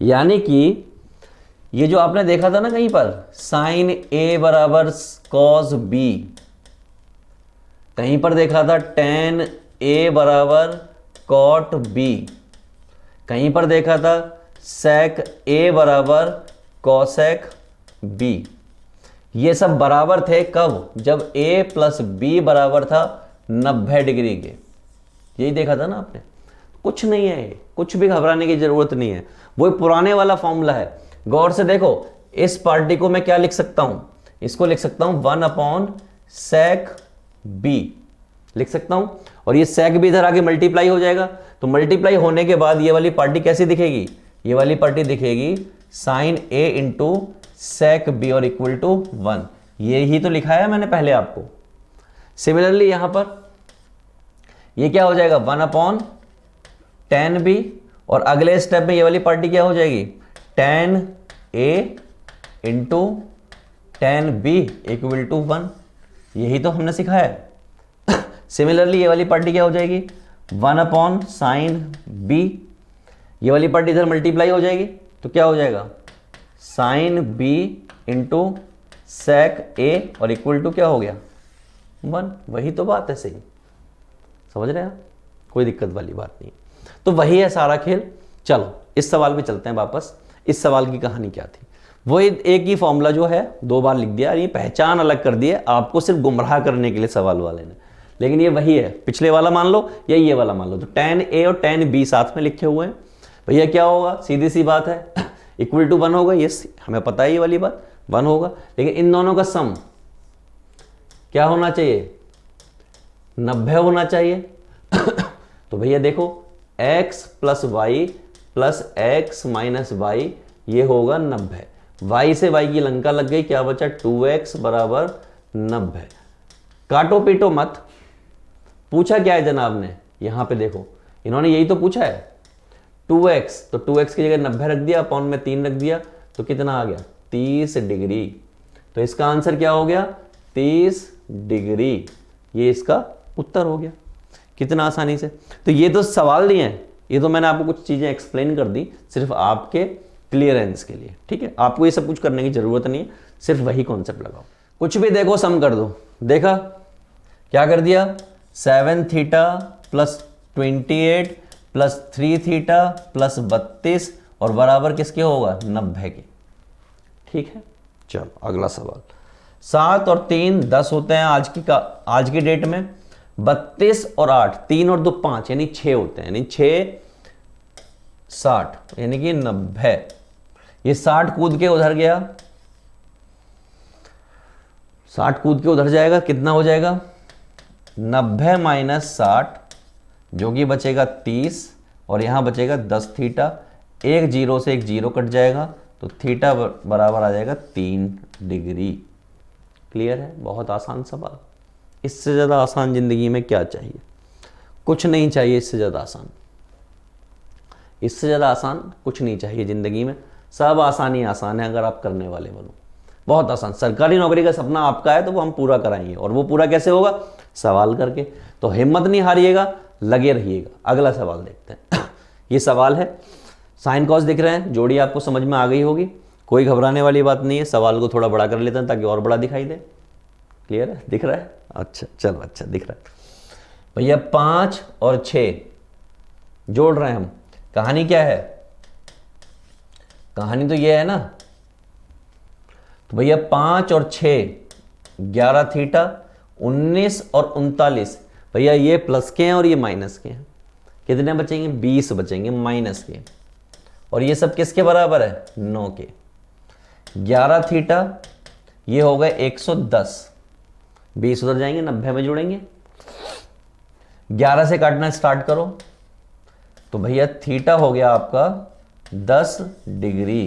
S1: यानी कि ये जो आपने देखा था ना कहीं पर साइन ए बराबर कॉस बी, कहीं पर देखा था टेन ए बराबर कॉट बी, कहीं पर देखा था सेक ए बराबर कॉसेक बी। ये सब बराबर थे कब, जब a प्लस बी बराबर था 90 डिग्री के। यही देखा था ना आपने। कुछ नहीं है, कुछ भी घबराने की जरूरत नहीं है, वो पुराने वाला फॉर्मूला है। गौर से देखो, इस पार्टी को मैं क्या लिख सकता हूं, इसको लिख सकता हूं 1/sec b लिख सकता हूं, और ये sec b इधर आके मल्टीप्लाई हो जाएगा। तो मल्टीप्लाई होने के बाद ये वाली पार्टी कैसी दिखेगी, ये वाली पार्टी दिखेगी sine a into sec b और इक्वल टू 1। ये ही तो लिखा है मैंने पहले आपको। सिमिलरली यहां पर ये क्या हो जाएगा 1/tan b, और अगले स्टेप में ये वाली पार्टी क्या हो जाएगी tan a into tan b equal to 1। यही तो हमने सिखाया है। सिमिलरली ये वाली पार्टी क्या हो जाएगी 1/sin b, ये वाली पार्टी इधर मल्टीप्लाई हो जाएगी तो क्या हो जाएगा sine b into sec a और इक्वल टू क्या हो गया 1। वही तो बात है, सही समझ रहे हैं, कोई दिक्कत वाली बात नहीं। तो वही है सारा खेल। चलो इस सवाल पे चलते हैं वापस। इस सवाल की कहानी क्या थी, वो एक ही फॉर्मूला जो है 2 बार लिख दिया, ये पहचान अलग कर दी है आपको सिर्फ गुमराह करने के लिए सवाल वाले ने, लेकिन ये वही है। पिछले वाला मान लो या ये वाला मान लो, तो tan a और tan b साथ में लिखे हुए हैं। भैया क्या होगा, सीधी सी बात है, इक्वल टू 1 होगा। ये हमें पता है, ये वाली बात 1 होगा, लेकिन इन दोनों का सम क्या होना चाहिए 90 होना चाहिए। तो भैया देखो x plus y plus x minus y, ये होगा 90। y से y की लंका लग गई, क्या बचा 2x बराबर 90। काटो पीटो मत। पूछा क्या है जनाब ने, यहां पे देखो इन्होंने यही तो पूछा है 2x, तो 2x की जगह 90 रख दिया, अपॉन में 3 रख दिया, तो कितना आ गया 30 डिग्री। तो इसका आंसर क्या हो गया 30 डिग्री। ये इसका उत्तर हो गया, कितना आसानी से। तो ये तो सवाल नहीं है, ये तो मैंने आपको कुछ चीजें एक्सप्लेन कर दी सिर्फ आपके क्लियरेंस के लिए, ठीक है। आपको ये सब कुछ करने की जरूरत नहीं है, सिर्फ वही कॉन्सेप्ट लगाओ। कुछ भी देखो सम कर दो। देखा क्या कर दिया 7 theta plus 28 plus 3 theta plus 32 और बराबर किसके होगा 90 के, ठीक है। चलो अगला सवाल। 7 और 3 10 होते हैं आज की डेट में। 32 और 8 3 और 2 5 यानी 6 होते हैं, यानी 6 60 यानी कि 90। ये 60 कूद के उधर गया, 60 कूद के उधर जाएगा, कितना हो जाएगा 90 माइनस 60 जो कि बचेगा 30, और यहां बचेगा 10 थीटा। एक जीरो से एक जीरो कट जाएगा, तो थीटा बराबर आ जाएगा 3 डिग्री। क्लियर है, बहुत आसान सवाल। इससे ज़्यादा आसान ज़िंदगी में क्या चाहिए, कुछ नहीं चाहिए इससे ज़्यादा आसान। इससे ज़्यादा आसान कुछ नहीं चाहिए ज़िंदगी में, सब आसानी आसान है अगर आप करने वाले बनो। बहुत आसान। सरकारी नौकरी का सपना आपका है तो वो हम पूरा कराएंगे, और वो पूरा कैसे होगा सवाल करके। तो हिम्मत नहीं हारिएगा, लगे रहिएगा। अगला सवाल देखते हैं। ये सवाल है, साइन कॉस दिख रहे हैं, जोड़ी आपको समझ में आ गई होगी, कोई घबराने वाली बात नहीं है। सवाल को थोड़ा बड़ा कर लेते हैं ताकि और बड़ा दिखाई दे। क्लियर है, दिख रहा है, अच्छा चलो अच्छा दिख रहा है। भैया 5 और 6 जोड़ रहे हैं हम। कहानी क्या है, कहानी तो ये है ना। तो भैया 5 और 6 11 थीटा, 19 और 39। भैया ये प्लस के हैं और ये माइनस के हैं, कितने बचेंगे 20 बचेंगे माइनस के। और ये सब किसके बराबर है 9 के। 11 थीटा ये हो गए 110, 20 उधर जाएंगे 90 में जुड़ेंगे। 11 से काटना स्टार्ट करो, तो भैया थीटा हो गया आपका 10 डिग्री।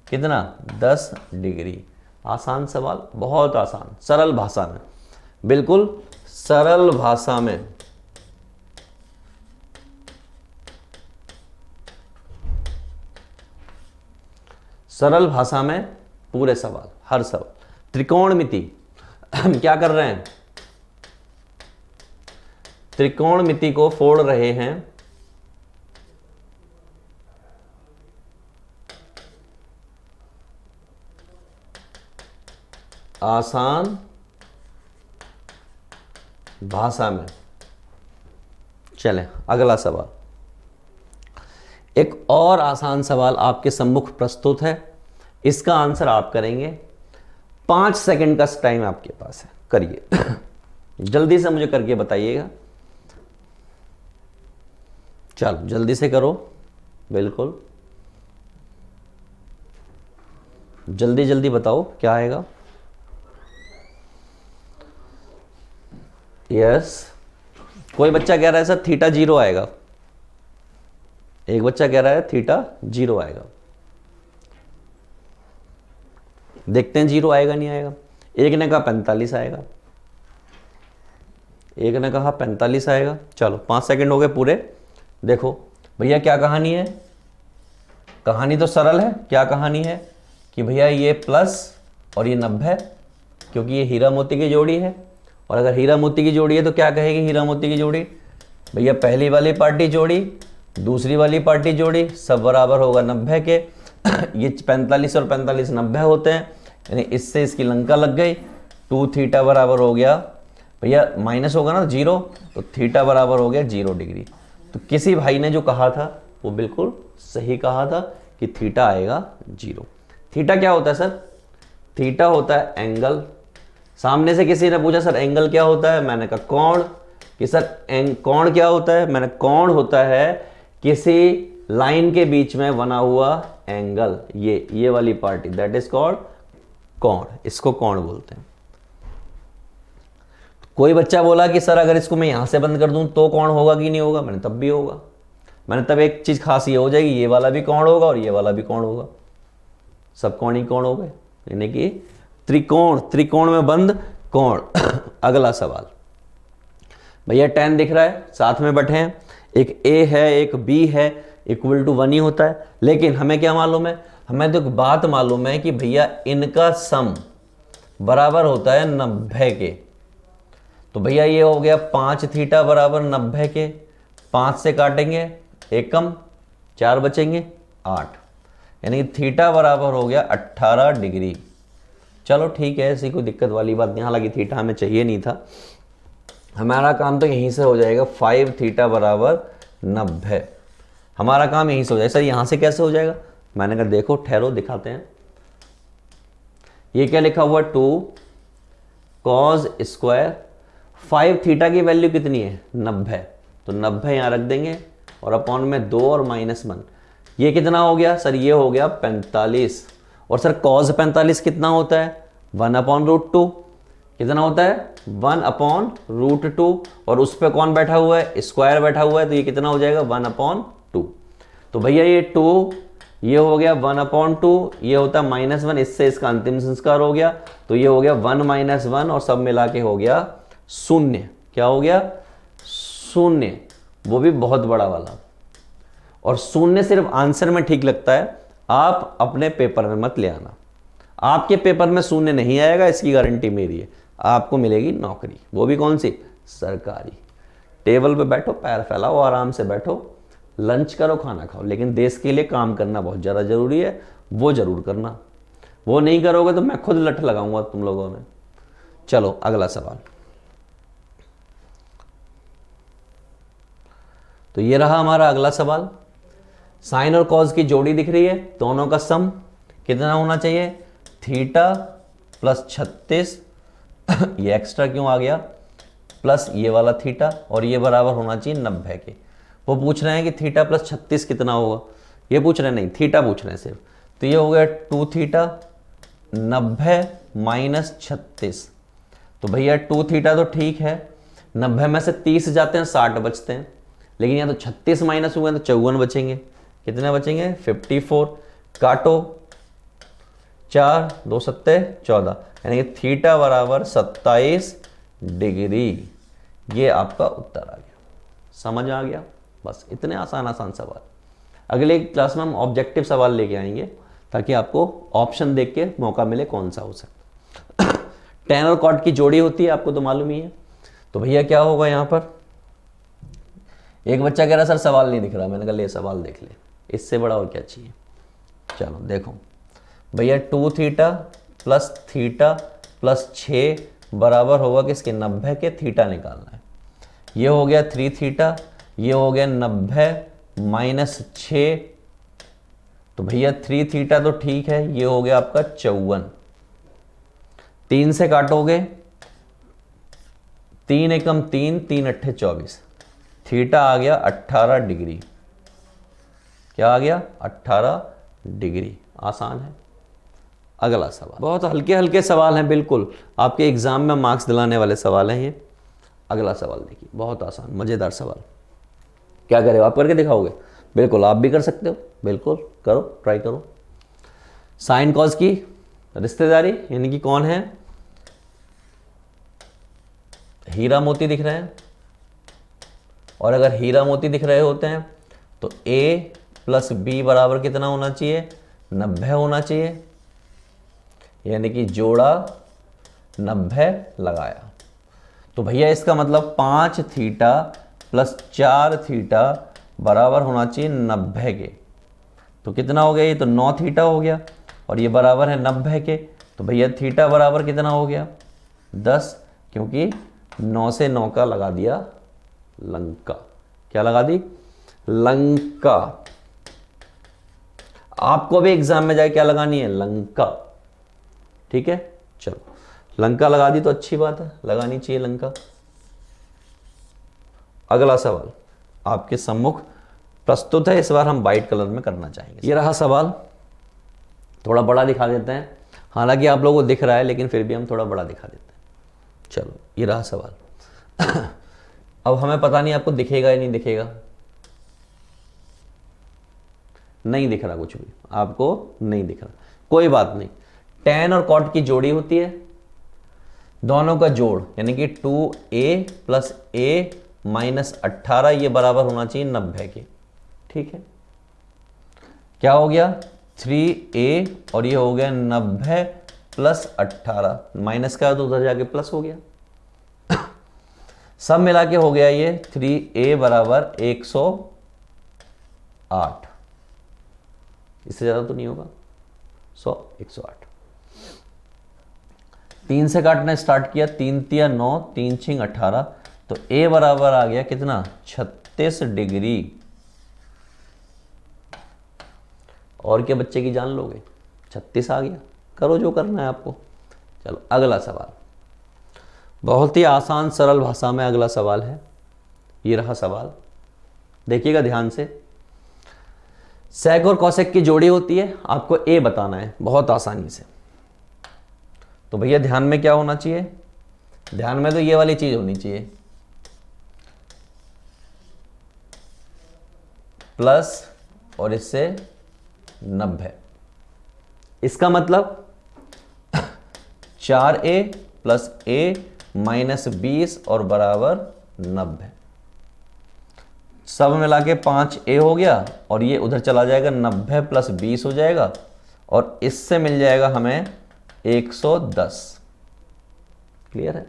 S1: कितना 10 डिग्री। आसान सवाल, बहुत आसान, सरल भाषा में, बिल्कुल सरल भाषा में। सरल भाषा में पूरे सवाल, हर सवाल। त्रिकोणमिति हम क्या कर रहे हैं, त्रिकोणमिति को फोड़ रहे हैं आसान भाषा में। चलें अगला सवाल, एक और आसान सवाल आपके सम्मुख प्रस्तुत है, इसका आंसर आप करेंगे। 5 सेकंड का टाइम आपके पास है, करिए जल्दी से मुझे करके बताइएगा। चलो जल्दी से करो, बिल्कुल जल्दी जल्दी बताओ क्या आएगा। यस, कोई बच्चा कह रहा है सर थीटा 0 आएगा, एक बच्चा कह रहा है थीटा 0 आएगा। देखते हैं 0 आएगा नहीं आएगा। एक ने कहा 45 आएगा, एक ने कहा 45 आएगा। चलो 5 सेकंड हो गए पूरे। देखो भैया क्या कहानी है, कहानी तो सरल है। क्या कहानी है कि भैया ये प्लस और ये 90, क्योंकि ये हीरा मोती की जोड़ी है। और अगर हीरा मोती की जोड़ी है तो क्या कहेगी हीरा मोती की जोड़ी, भैया पहली वाली पार्टी जोड़ी, दूसरी वाली पार्टी जोड़ी, सब बराबर होगा 90 के। ये 45 और 45 90 होते हैं, यानी इससे इसकी लंका लग गई। 2 थीटा बराबर हो गया, भैया माइनस होगा ना 0, तो थीटा बराबर हो गया 0 डिग्री। तो किसी भाई ने जो कहा था वो बिल्कुल सही कहा था कि थीटा आएगा 0। थीटा क्या होता है सर, थीटा होता है एंगल। सामने से किसी ने पूछा सर एंगल क्या होता है, मैंने कहा कोण। कि सर कोण क्या होता है, मैंने कोण होता है किसी लाइन के बीच में बना हुआ एंगल, ये वाली पार्टी, दैट इज कॉल्ड कोण, इसको कोण बोलते हैं। कोई बच्चा बोला कि सर अगर इसको मैं यहां से बंद कर दूं तो कोण होगा कि नहीं होगा, मैंने तब भी होगा। मैंने तब एक चीज खास ये हो जाएगी, ये वाला भी कोण होगा और ये वाला भी कोण होगा, सब कोण ही कोण हो गए, यानी कि त्रिकोण, त्रिकोण में बंद कोण। अगला सवाल, भैया tan दिख रहा है, साथ में बैठे हैं, एक a है एक b है, इक्वल टू 1 ही होता है। लेकिन हमें क्या मालूम है, हमें तो एक बात मालूम है कि भैया इनका सम बराबर होता है 90 के। तो भैया ये हो गया 5 थीटा बराबर 90 के, 5 से काटेंगे एकम, 4 बचेंगे 8, यानी थीटा बराबर हो गया 18 डिग्री। चलो ठीक है, ऐसी कोई दिक्कत वाली बात नहीं, हालांकि थीटा हमें चाहिए नहीं था। हमारा काम तो यहीं से हो जाएगा, 5 थीटा बराबर 90, हमारा काम यहीं से हो जाएगा। सर यहां से कैसे हो जाएगा, मैंने कहा देखो ठहरो दिखाते हैं। ये क्या लिखा हुआ 2 cos स्क्वायर, 5 थीटा की वैल्यू कितनी है 90, तो 90 यहां रख देंगे और अपॉन में 2 और -1, ये कितना हो गया सर, ये हो गया 45। और सर cos 45 कितना होता है 1/√2, कितना होता है 1/√2, और उस पर कौन बैठा हुआ है, स्क्वायर बैठा हुआ है, तो ये कितना हो जाएगा 1/2। तो भैया ये 2, ये हो गया 1/2, ये होता है -1, इससे इसका अंतिम संस्कार हो गया, तो ये हो गया 1 - 1 और सब मिला के हो गया 0। क्या हो गया 0, वो भी बहुत बड़ा वाला। और 0 सिर्फ आंसर में ठीक लगता है, आप अपने पेपर में मत ले आना। आपके पेपर में 0 नहीं आएगा, इसकी गारंटी मेरी है। आपको मिलेगी नौकरी, वो भी कौन सी, सरकारी। टेबल पे बैठो, पैर फैलाओ, आराम से बैठो, लंच करो, खाना खाओ, लेकिन देश के लिए काम करना बहुत ज़्यादा जरूरी है, वो जरूर करना। वो नहीं करोगे तो मैं खुद लठ लगाऊंगा तुम लोगों में। चलो अगला सवाल, तो ये रहा हमारा अगला सवाल। साइन और कॉस की जोड़ी दिख रही है, दोनों का सम कितना होना चाहिए, थीटा प्लस 36, ये एक्स्ट्रा क्यों आ गया, प्लस ये वाला थीटा, और ये बराबर होना चाहिए 90 के। वो पूछ रहे हैं कि थीटा प्लस 36 कितना होगा, ये पूछ रहे हैं, नहीं थीटा पूछ रहे हैं सिर्फ। तो ये हो गया 2 थीटा 90 - 36। तो भैया 2 थीटा तो ठीक है, 90 में से 30 जाते हैं 60 बचते हैं, लेकिन यहाँ तो 36 माइनस हुए तो 54 बचेंगे। कितने बचेंगे 54, काटो 4 2 7 14, यानी कि थीटा बराबर 27 डिग्री। ये आपका उत्तर आ गया, समझ आ गया। बस इतने आसान आसान सवाल। अगले क्लास में हम ऑब्जेक्टिव सवाल लेके आएंगे, ताकि आपको ऑप्शन देख के मौका मिले कौन सा हो सकता। tan और cot की जोड़ी होती है, आपको तो मालूम ही है। तो भैया क्या होगा यहाँ पर, एक बच्चा कह रहा सर सवाल नहीं दिख रहा, मैंने कहा ले सवाल देख ले, इससे बड़ा और क्या चाहिए। चलो देखो भैया 2 थीटा प्लस थीटा प्लस 6 बराबर होगा किसके, 90 के। थीटा निकालना है। ये हो गया 3 थीटा, ये हो गया 90 माइनस 6, तो भैया 3 थीटा तो ठीक है, ये हो गया आपका 54। 3 से काटोगे, 3 एकम 3, 3 अट्ठे 24, थीटा आ गया 18 डिग्री। क्या आ गया, 18 डिग्री। आसान है। अगला सवाल, बहुत हल्के हल्के सवाल हैं, बिल्कुल आपके एग्जाम में मार्क्स दिलाने वाले सवाल हैं ये। अगला सवाल देखिए, बहुत आसान मजेदार सवाल। क्या करें, आप करके दिखाओगे? बिल्कुल आप भी कर सकते हो, बिल्कुल करो, ट्राई करो। साइन कॉस की रिश्तेदारी, यानी कि कौन है, हीरा मोती दिख रहे हैं, और अगर हीरा मोती दिख रहे होते हैं तो a प्लस बी बराबर कितना होना चाहिए, 90 होना चाहिए, यानी कि जोड़ा 90 लगाया। तो भैया इसका मतलब 5 थीटा प्लस 4 थीटा बराबर होना चाहिए 90 के। तो कितना हो गया, ये तो 9 थीटा हो गया, और ये बराबर है 90 के। तो भैया थीटा बराबर कितना हो गया, 10, क्योंकि 9 से 9 का लगा दिया लंका। क्या लगा दी, लंका। आपको भी एग्जाम में जाए क्या लगानी है, लंका। ठीक है, चलो लंका लगा दी तो अच्छी बात है, लगानी चाहिए लंका। अगला सवाल आपके सम्मुख प्रस्तुत है, इस बार हम वाइट कलर में करना चाहेंगे। ये रहा सवाल, थोड़ा बड़ा दिखा देते हैं, हालांकि आप लोगों को दिख रहा है लेकिन फिर भी हम थोड़ा बड़ा दिखा देते हैं। चलो ये रहा सवाल। अब हमें पता नहीं आपको दिखेगा या नहीं दिखेगा, नहीं दिख रहा, कुछ भी आपको नहीं दिख रहा, कोई बात नहीं। tan और cot की जोड़ी होती है, दोनों का जोड़, यानी कि 2a प्लस a माइनस 18, ये बराबर होना चाहिए 90 के। ठीक है, क्या हो गया, 3a और ये हो गया 90 प्लस 18, माइनस का तो उधर जाके प्लस हो गया, सब मिला के हो गया ये 3a बराबर 108। इससे ज्यादा तो नहीं होगा, 108। 3 से काटना स्टार्ट किया, 3 तिया 9, 3 छिंग 18, तो a बराबर आ गया कितना, 36 डिग्री। और क्या बच्चे की जान लोगे, 36 आ गया, करो जो करना है आपको। चलो अगला सवाल, बहुत ही आसान सरल भाषा में अगला सवाल है। ये रहा सवाल, देखिएगा ध्यान से। सेक और कौसेक की जोड़ी होती है, आपको ए बताना है बहुत आसानी से। तो भैया ध्यान में क्या होना चाहिए, ध्यान में तो ये वाली चीज होनी चाहिए, प्लस और इससे 90। इसका मतलब 4a प्लस a माइनस 20 और बराबर 90। सब मिला के 5a हो गया, और ये उधर चला जाएगा, 90 प्लस 20 हो जाएगा, और इससे मिल जाएगा हमें 110। क्लियर है,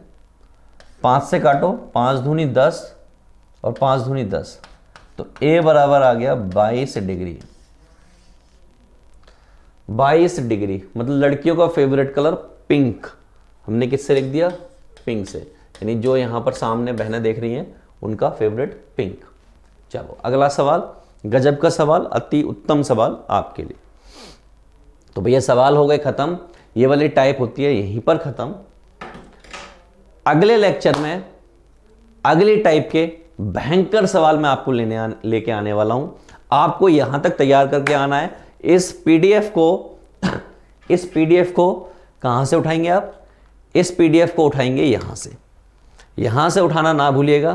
S1: 5 से काटो, 5 दूनी 10 और 5 दूनी 10, तो a बराबर आ गया 22 डिग्री। 22 डिग्री मतलब लड़कियों का फेवरेट कलर पिंक, हमने किससे लिख दिया, पिंक से, यानी जो यहां पर सामने बहनें देख रही हैं उनका फेवरेट पिंक। चलो अगला सवाल, गजब का सवाल, अति उत्तम सवाल आपके लिए। तो भैया सवाल हो गए खत्म, ये वाली टाइप होती है यहीं पर खत्म। अगले लेक्चर में अगली टाइप के भयंकर सवाल मैं आपको लेके आने वाला हूं। आपको यहां तक तैयार करके आना है। इस पीडीएफ को कहां से उठाएंगे आप, इस पीडीएफ को उठाएंगे यहां से उठाना ना भूलिएगा।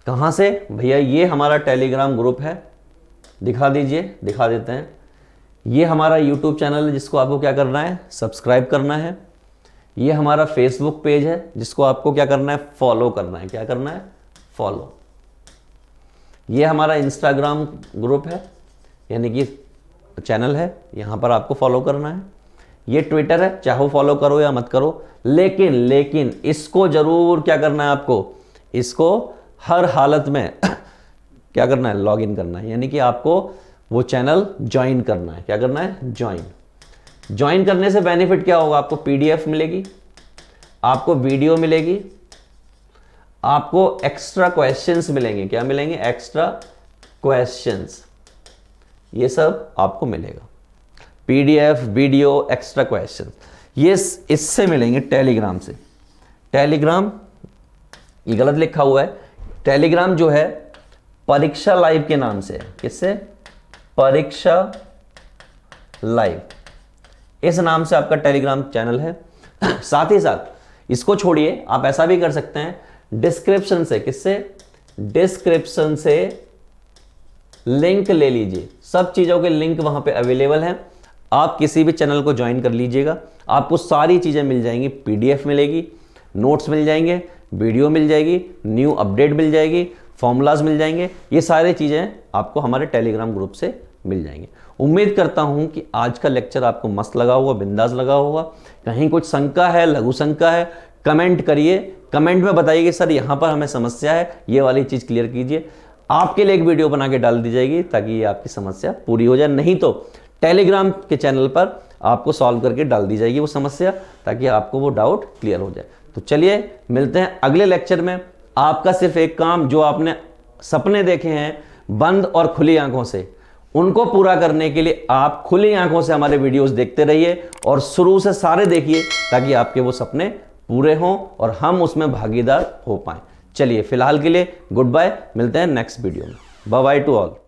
S1: कहां से भैया, ये हमारा टेलीग्राम ग्रुप है, दिखा दीजिए, दिखा देते हैं। ये हमारा यूट्यूब चैनल है जिसको आपको क्या करना है, सब्सक्राइब करना है। ये हमारा फेसबुक पेज है जिसको आपको क्या करना है, फॉलो करना है। क्या करना है, फॉलो। ये हमारा इंस्टाग्राम ग्रुप है, यानी कि चैनल है, यहां पर आपको फॉलो करना है। ये ट्विटर है, चाहो फॉलो करो या मत करो, लेकिन इसको जरूर क्या करना है आपको, इसको हर हालत में क्या करना है, लॉग इन करना है, यानी कि आपको वो चैनल ज्वाइन करना है। क्या करना है, ज्वाइन करने से बेनिफिट क्या होगा, आपको पीडीएफ मिलेगी, आपको वीडियो मिलेगी, आपको एक्स्ट्रा क्वेश्चंस मिलेंगे। क्या मिलेंगे, एक्स्ट्रा क्वेश्चंस, ये सब आपको मिलेगा, पीडीएफ, वीडियो, एक्स्ट्रा क्वेश्चन, ये इससे मिलेंगे टेलीग्राम से। टेलीग्राम, ये गलत लिखा हुआ है, टेलीग्राम जो है परीक्षा लाइव के नाम से है। किससे, परीक्षा लाइव, इस नाम से आपका टेलीग्राम चैनल है। साथ ही साथ इसको छोड़िए, आप ऐसा भी कर सकते हैं, डिस्क्रिप्शन से, किससे, डिस्क्रिप्शन से लिंक ले लीजिए, सब चीजों के लिंक वहां पे अवेलेबल हैं। आप किसी भी चैनल को ज्वाइन कर लीजिएगा, आपको सारी चीजें मिल जाएंगी, पीडीएफ मिलेगी, नोट्स मिल जाएंगे, वीडियो मिल जाएगी, न्यू अपडेट मिल जाएगी, फॉर्मूलाज मिल जाएंगे, ये सारी चीजें आपको हमारे टेलीग्राम ग्रुप से मिल जाएंगे। उम्मीद करता हूं कि आज का लेक्चर आपको मस्त लगा होगा, बिंदास लगा होगा। कहीं कुछ शंका है, लघु शंका है, कमेंट करिए, कमेंट में बताइए कि सर यहां पर हमें समस्या है, ये वाली चीज क्लियर कीजिए। आपके लिए एक वीडियो बना के डाल दी जाएगी ताकि ये आपकी समस्या पूरी हो जाए, नहीं तो टेलीग्राम के चैनल पर आपको सॉल्व करके डाल दी जाएगी वो समस्या, ताकि आपको वो डाउट क्लियर हो जाए। तो चलिए मिलते हैं अगले लेक्चर में। आपका सिर्फ एक काम, जो आपने सपने देखे हैं बंद और खुली आंखों से, उनको पूरा करने के लिए आप खुली आंखों से हमारे वीडियोस देखते रहिए और शुरू से सारे देखिए, ताकि आपके वो सपने पूरे हों और हम उसमें भागीदार हो पाएं। चलिए फिलहाल के लिए गुड बाय, मिलते हैं नेक्स्ट वीडियो में। Bye bye to all.